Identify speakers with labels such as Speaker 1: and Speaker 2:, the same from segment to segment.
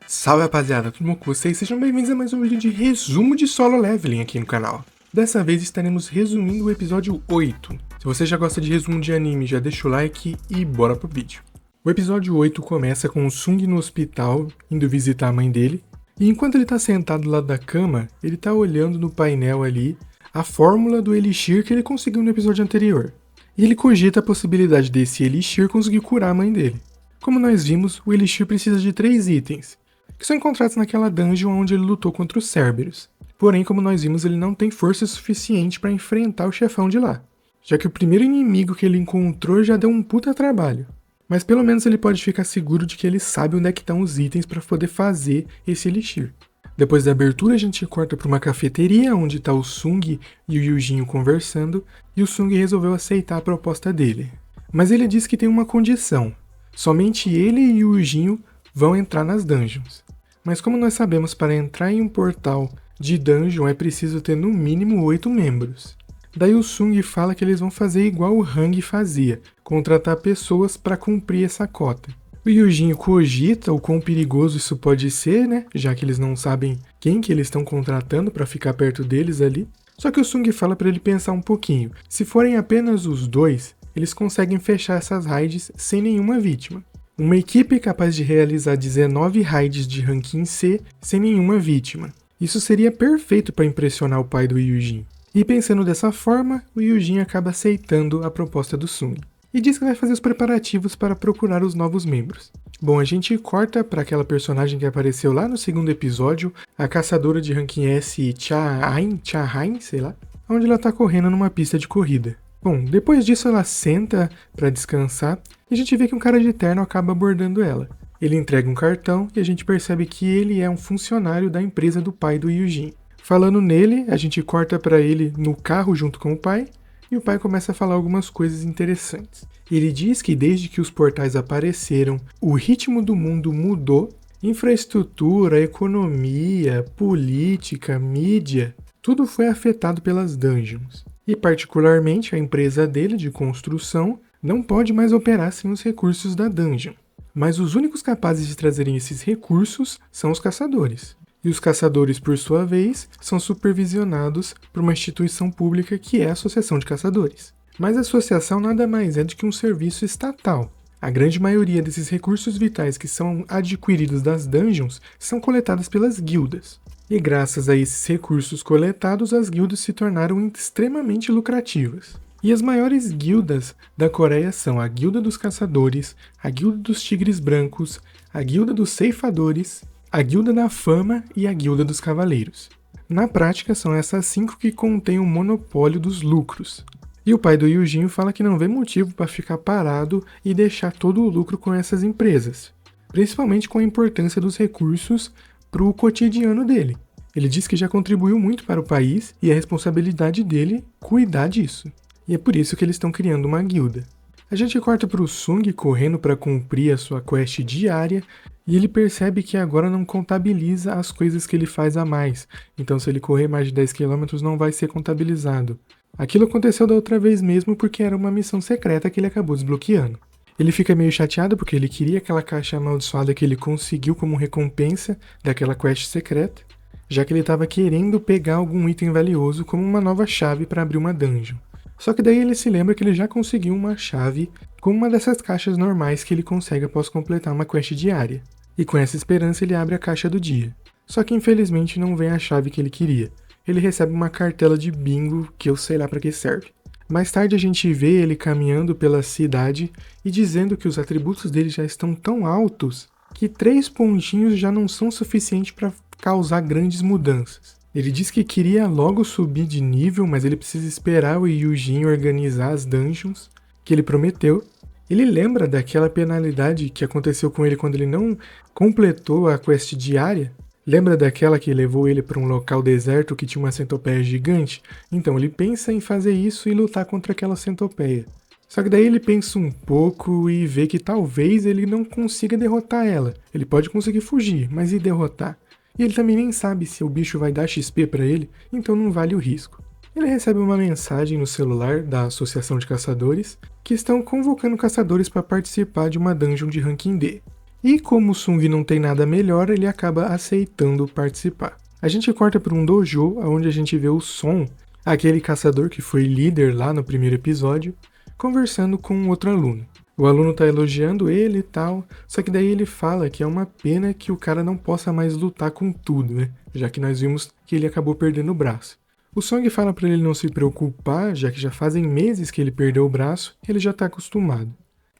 Speaker 1: Salve rapaziada, tudo bom com vocês? Sejam bem-vindos a mais um vídeo de resumo de Solo Leveling aqui no canal. Dessa vez estaremos resumindo o episódio 8. Se você já gosta de resumo de anime, já deixa o like e bora pro vídeo. O episódio 8 começa com o Sung no hospital, indo visitar a mãe dele. E enquanto ele tá sentado do lado da cama, ele tá olhando no painel ali a fórmula do Elixir que ele conseguiu no episódio anterior. E ele cogita a possibilidade desse Elixir conseguir curar a mãe dele. Como nós vimos, o Elixir precisa de 3 itens, que são encontrados naquela dungeon onde ele lutou contra os Cerberus. Porém, como nós vimos, ele não tem força suficiente para enfrentar o chefão de lá, já que o primeiro inimigo que ele encontrou já deu um puta trabalho. Mas pelo menos ele pode ficar seguro de que ele sabe onde é que estão os itens para poder fazer esse Elixir. Depois da abertura, a gente corta para uma cafeteria onde está o Sung e o Yujinho conversando, e o Sung resolveu aceitar a proposta dele. Mas ele diz que tem uma condição: somente ele e o Yujinho vão entrar nas dungeons. Mas como nós sabemos, para entrar em um portal de dungeon é preciso ter no mínimo 8 membros. Daí o Sung fala que eles vão fazer igual o Hang fazia, contratar pessoas para cumprir essa cota. O Yujinho cogita o quão perigoso isso pode ser, né? Já que eles não sabem quem que eles estão contratando para ficar perto deles ali. Só que o Sung fala para ele pensar um pouquinho. Se forem apenas os dois, eles conseguem fechar essas raids sem nenhuma vítima. Uma equipe capaz de realizar 19 raids de ranking C sem nenhuma vítima. Isso seria perfeito para impressionar o pai do Yujin. E pensando dessa forma, o Yujin acaba aceitando a proposta do Sung. E diz que vai fazer os preparativos para procurar os novos membros. Bom, a gente corta para aquela personagem que apareceu lá no segundo episódio, a caçadora de ranking S Cha-Hain, sei lá, onde ela tá correndo numa pista de corrida. Bom, depois disso ela senta para descansar e a gente vê que um cara de terno acaba abordando ela. Ele entrega um cartão e a gente percebe que ele é um funcionário da empresa do pai do Yujin. Falando nele, a gente corta para ele no carro junto com o pai e o pai começa a falar algumas coisas interessantes. Ele diz que desde que os portais apareceram, o ritmo do mundo mudou, infraestrutura, economia, política, mídia, tudo foi afetado pelas dungeons. E particularmente a empresa dele de construção não pode mais operar sem os recursos da dungeon. Mas os únicos capazes de trazerem esses recursos são os caçadores. E os caçadores, por sua vez, são supervisionados por uma instituição pública que é a Associação de Caçadores. Mas a associação nada mais é do que um serviço estatal. A grande maioria desses recursos vitais que são adquiridos das dungeons são coletados pelas guildas. E graças a esses recursos coletados, as guildas se tornaram extremamente lucrativas. E as maiores guildas da Coreia são a Guilda dos Caçadores, a Guilda dos Tigres Brancos, a Guilda dos Ceifadores, a Guilda da Fama e a Guilda dos Cavaleiros. Na prática, são essas 5 que contêm o monopólio dos lucros. E o pai do Yujinho fala que não vê motivo para ficar parado e deixar todo o lucro com essas empresas, principalmente com a importância dos recursos para o cotidiano dele. Ele diz que já contribuiu muito para o país e é responsabilidade dele cuidar disso. E é por isso que eles estão criando uma guilda. A gente corta para o Sung correndo para cumprir a sua quest diária e ele percebe que agora não contabiliza as coisas que ele faz a mais. Então se ele correr mais de 10 km não vai ser contabilizado. Aquilo aconteceu da outra vez mesmo porque era uma missão secreta que ele acabou desbloqueando. Ele fica meio chateado porque ele queria aquela caixa amaldiçoada que ele conseguiu como recompensa daquela quest secreta, já que ele estava querendo pegar algum item valioso como uma nova chave para abrir uma dungeon. Só que daí ele se lembra que ele já conseguiu uma chave com uma dessas caixas normais que ele consegue após completar uma quest diária. E com essa esperança ele abre a caixa do dia. Só que infelizmente não vem a chave que ele queria. Ele recebe uma cartela de bingo que eu sei lá para que serve. Mais tarde a gente vê ele caminhando pela cidade e dizendo que os atributos dele já estão tão altos que 3 pontinhos já não são suficientes para causar grandes mudanças. Ele diz que queria logo subir de nível, mas ele precisa esperar o Yujin organizar as dungeons que ele prometeu. Ele lembra daquela penalidade que aconteceu com ele quando ele não completou a quest diária. Lembra daquela que levou ele para um local deserto que tinha uma centopeia gigante? Então ele pensa em fazer isso e lutar contra aquela centopeia. Só que daí ele pensa um pouco e vê que talvez ele não consiga derrotar ela. Ele pode conseguir fugir, mas e derrotar? E ele também nem sabe se o bicho vai dar XP para ele, então não vale o risco. Ele recebe uma mensagem no celular da Associação de Caçadores que estão convocando caçadores para participar de uma dungeon de ranking D. E como o Sung não tem nada melhor, ele acaba aceitando participar. A gente corta para um dojo, onde a gente vê o Son, aquele caçador que foi líder lá no primeiro episódio, conversando com outro aluno. O aluno tá elogiando ele e tal, só que daí ele fala que é uma pena que o cara não possa mais lutar com tudo, né? Já que nós vimos que ele acabou perdendo o braço. O Song fala para ele não se preocupar, já que já fazem meses que ele perdeu o braço, ele já tá acostumado.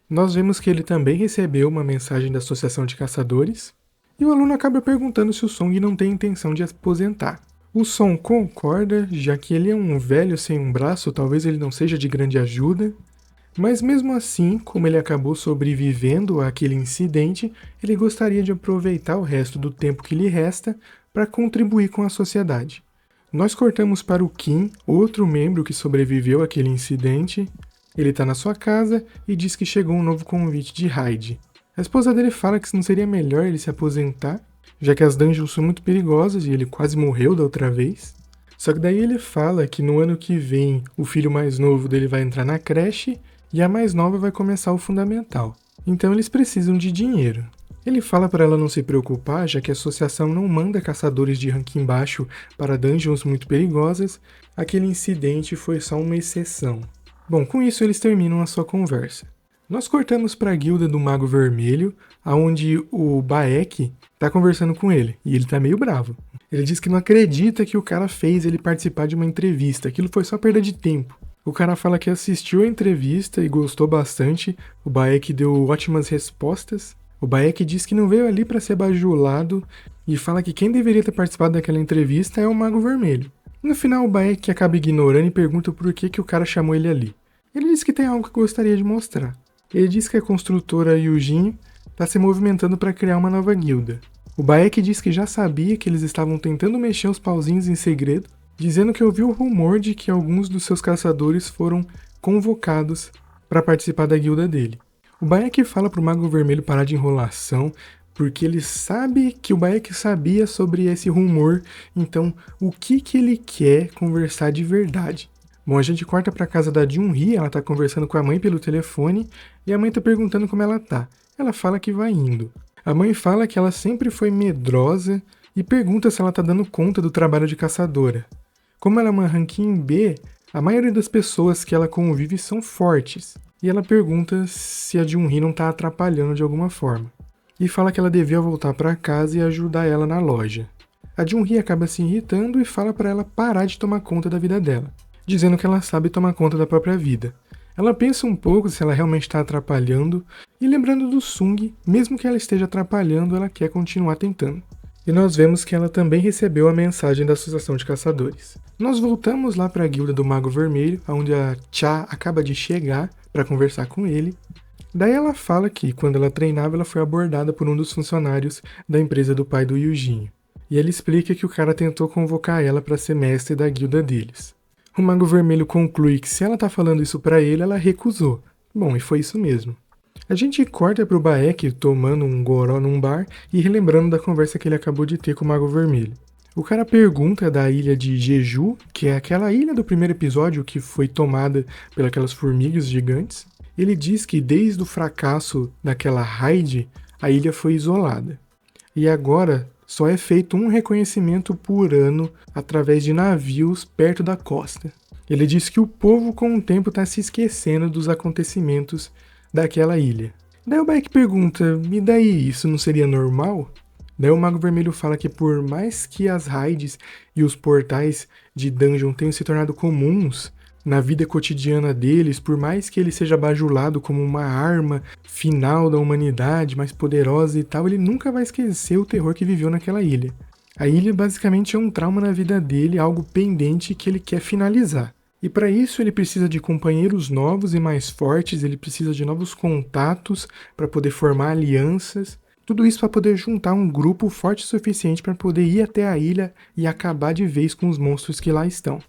Speaker 1: Nós vemos que ele também recebeu uma mensagem da Associação de Caçadores, e o aluno acaba perguntando se o Song não tem intenção de aposentar. O Son concorda, já que ele é um velho sem um braço, talvez ele não seja de grande ajuda, mas mesmo assim, como ele acabou sobrevivendo àquele incidente, ele gostaria de aproveitar o resto do tempo que lhe resta para contribuir com a sociedade. Nós cortamos para o Kim, outro membro que sobreviveu àquele incidente. Ele está na sua casa e diz que chegou um novo convite de raid. A esposa dele fala que não seria melhor ele se aposentar, já que as dungeons são muito perigosas e ele quase morreu da outra vez. Só que daí ele fala que no ano que vem o filho mais novo dele vai entrar na creche e a mais nova vai começar o fundamental. Então eles precisam de dinheiro. Ele fala para ela não se preocupar, já que a associação não manda caçadores de ranking baixo para dungeons muito perigosas. Aquele incidente foi só uma exceção. Bom, com isso eles terminam a sua conversa. Nós cortamos para a guilda do Mago Vermelho, onde o Baek está conversando com ele, e ele está meio bravo. Ele diz que não acredita que o cara fez ele participar de uma entrevista, aquilo foi só perda de tempo. O cara fala que assistiu a entrevista e gostou bastante, o Baek deu ótimas respostas. O Baek diz que não veio ali para ser bajulado e fala que quem deveria ter participado daquela entrevista é o Mago Vermelho. No final, o Baek acaba ignorando e pergunta por que o cara chamou ele ali. Ele diz que tem algo que gostaria de mostrar. Ele diz que a construtora Yujin está se movimentando para criar uma nova guilda. O Baek diz que já sabia que eles estavam tentando mexer os pauzinhos em segredo, dizendo que ouviu o rumor de que alguns dos seus caçadores foram convocados para participar da guilda dele. O Baek fala para o Mago Vermelho parar de enrolação, porque ele sabe que o Baek sabia sobre esse rumor, então o que ele quer conversar de verdade? Bom, a gente corta para a casa da Junhee, ela tá conversando com a mãe pelo telefone e a mãe tá perguntando como ela tá. Ela fala que vai indo. A mãe fala que ela sempre foi medrosa e pergunta se ela tá dando conta do trabalho de caçadora. Como ela é uma ranking B, a maioria das pessoas que ela convive são fortes. E ela pergunta se a Junhee não tá atrapalhando de alguma forma. E fala que ela devia voltar para casa e ajudar ela na loja. A Junhee acaba se irritando e fala para ela parar de tomar conta da vida dela, dizendo que ela sabe tomar conta da própria vida. Ela pensa um pouco se ela realmente está atrapalhando, e lembrando do Sung, mesmo que ela esteja atrapalhando, ela quer continuar tentando. E nós vemos que ela também recebeu a mensagem da Associação de Caçadores. Nós voltamos lá para a guilda do Mago Vermelho, onde a Cha acaba de chegar para conversar com ele. Daí ela fala que, quando ela treinava, ela foi abordada por um dos funcionários da empresa do pai do Yujinho. E ela explica que o cara tentou convocar ela para ser mestre da guilda deles. O Mago Vermelho conclui que se ela tá falando isso pra ele, ela recusou. Bom, e foi isso mesmo. A gente corta pro Baek tomando um goró num bar e relembrando da conversa que ele acabou de ter com o Mago Vermelho. O cara pergunta da ilha de Jeju, que é aquela ilha do primeiro episódio que foi tomada pelas formigas gigantes. Ele diz que desde o fracasso daquela raid, a ilha foi isolada. E agora só é feito um reconhecimento por ano através de navios perto da costa. Ele diz que o povo com o tempo está se esquecendo dos acontecimentos daquela ilha. Daí o Baek pergunta, e daí, isso não seria normal? Daí o Mago Vermelho fala que por mais que as raids e os portais de dungeon tenham se tornado comuns na vida cotidiana deles, por mais que ele seja bajulado como uma arma final da humanidade, mais poderosa e tal, ele nunca vai esquecer o terror que viveu naquela ilha. A ilha basicamente é um trauma na vida dele, algo pendente que ele quer finalizar. E para isso ele precisa de companheiros novos e mais fortes, ele precisa de novos contatos para poder formar alianças. Tudo isso para poder juntar um grupo forte o suficiente para poder ir até a ilha e acabar de vez com os monstros que lá estão.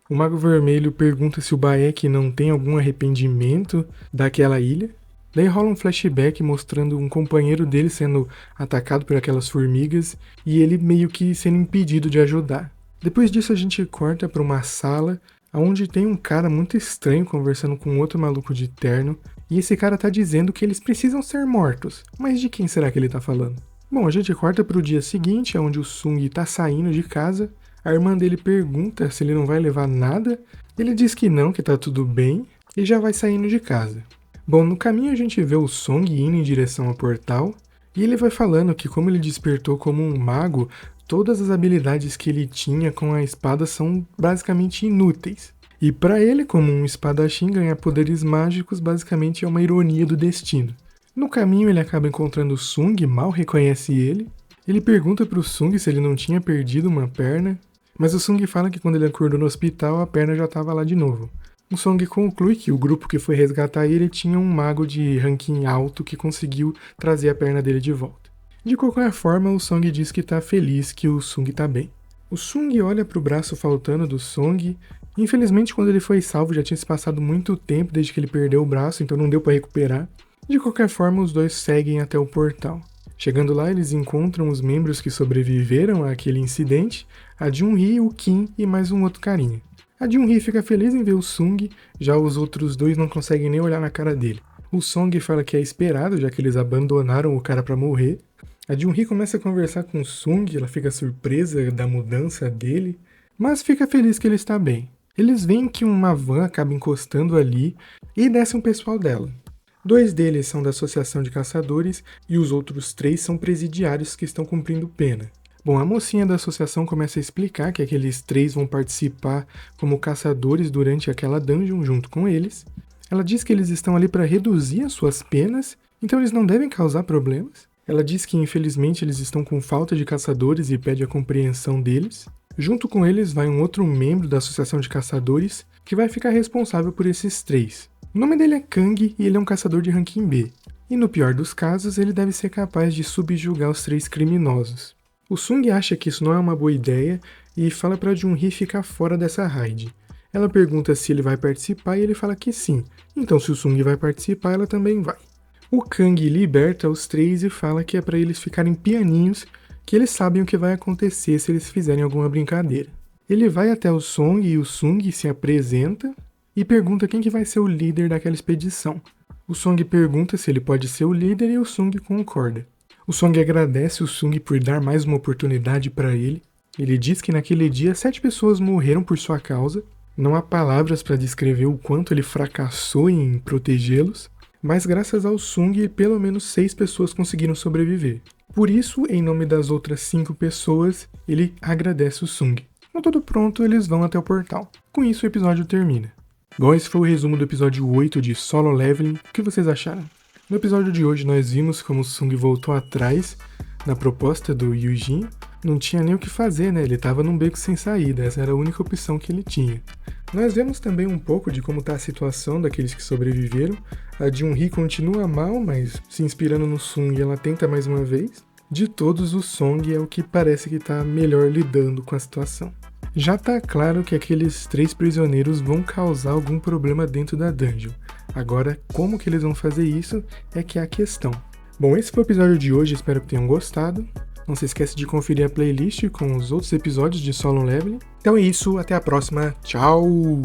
Speaker 1: O Mago Vermelho pergunta se o Baek não tem algum arrependimento daquela ilha. Daí rola um flashback mostrando um companheiro dele sendo atacado por aquelas formigas e ele meio que sendo impedido de ajudar. Depois disso a gente corta para uma sala onde tem um cara muito estranho conversando com outro maluco de terno, e esse cara tá dizendo que eles precisam ser mortos. Mas de quem será que ele tá falando? Bom, a gente corta pro dia seguinte, onde o Sung tá saindo de casa. A irmã dele pergunta se ele não vai levar nada. Ele diz que não, que tá tudo bem, e já vai saindo de casa. Bom, no caminho a gente vê o Song indo em direção ao portal, e ele vai falando que como ele despertou como um mago, todas as habilidades que ele tinha com a espada são basicamente inúteis. E para ele, como um espadachim, ganhar poderes mágicos basicamente é uma ironia do destino. No caminho ele acaba encontrando o Sung, mal reconhece ele. Ele pergunta pro Sung se ele não tinha perdido uma perna, mas o Sung fala que quando ele acordou no hospital a perna já estava lá de novo. O Song conclui que o grupo que foi resgatar ele tinha um mago de ranking alto que conseguiu trazer a perna dele de volta. De qualquer forma, o Song diz que tá feliz que o Sung tá bem. O Sung olha pro braço faltando do Song. Infelizmente, quando ele foi salvo, já tinha se passado muito tempo desde que ele perdeu o braço, então não deu para recuperar. De qualquer forma, os dois seguem até o portal. Chegando lá, eles encontram os membros que sobreviveram àquele incidente, a Junhee, o Kim e mais um outro carinha. A Junhee fica feliz em ver o Sung, já os outros dois não conseguem nem olhar na cara dele. O Song fala que é esperado, já que eles abandonaram o cara pra morrer. A Junhee começa a conversar com o Sung, ela fica surpresa da mudança dele, mas fica feliz que ele está bem. Eles veem que uma van acaba encostando ali e desce um pessoal dela. 2 deles são da Associação de Caçadores e os outros 3 são presidiários que estão cumprindo pena. Bom, a mocinha da associação começa a explicar que aqueles 3 vão participar como caçadores durante aquela dungeon junto com eles. Ela diz que eles estão ali para reduzir as suas penas, então eles não devem causar problemas. Ela diz que infelizmente eles estão com falta de caçadores e pede a compreensão deles. Junto com eles vai um outro membro da Associação de Caçadores que vai ficar responsável por esses 3. O nome dele é Kang e ele é um caçador de ranking B. E no pior dos casos, ele deve ser capaz de subjugar os 3 criminosos. O Sung acha que isso não é uma boa ideia e fala para Junhee ficar fora dessa raid. Ela pergunta se ele vai participar e ele fala que sim. Então se o Sung vai participar, ela também vai. O Kang liberta os 3 e fala que é para eles ficarem pianinhos, que eles sabem o que vai acontecer se eles fizerem alguma brincadeira. Ele vai até o Song e o Sung se apresenta e pergunta quem que vai ser o líder daquela expedição. O Song pergunta se ele pode ser o líder e o Sung concorda. O Song agradece o Sung por dar mais uma oportunidade para ele. Ele diz que naquele dia 7 pessoas morreram por sua causa. Não há palavras para descrever o quanto ele fracassou em protegê-los, mas graças ao Sung, pelo menos 6 pessoas conseguiram sobreviver. Por isso, em nome das outras 5 pessoas, ele agradece o Sung. Com tudo pronto, eles vão até o portal. Com isso, o episódio termina. Bom, esse foi o resumo do episódio 8 de Solo Leveling. O que vocês acharam? No episódio de hoje, nós vimos como o Sung voltou atrás na proposta do Yujin. Não tinha nem o que fazer, né? Ele estava num beco sem saída, essa era a única opção que ele tinha. Nós vemos também um pouco de como está a situação daqueles que sobreviveram. A Junhee continua mal, mas se inspirando no Sung, ela tenta mais uma vez. De todos, o Song é o que parece que está melhor lidando com a situação. Já tá claro que aqueles 3 prisioneiros vão causar algum problema dentro da dungeon. Agora, como que eles vão fazer isso é que é a questão. Bom, esse foi o episódio de hoje, espero que tenham gostado. Não se esqueça de conferir a playlist com os outros episódios de Solo Leveling. Então é isso, até a próxima, tchau!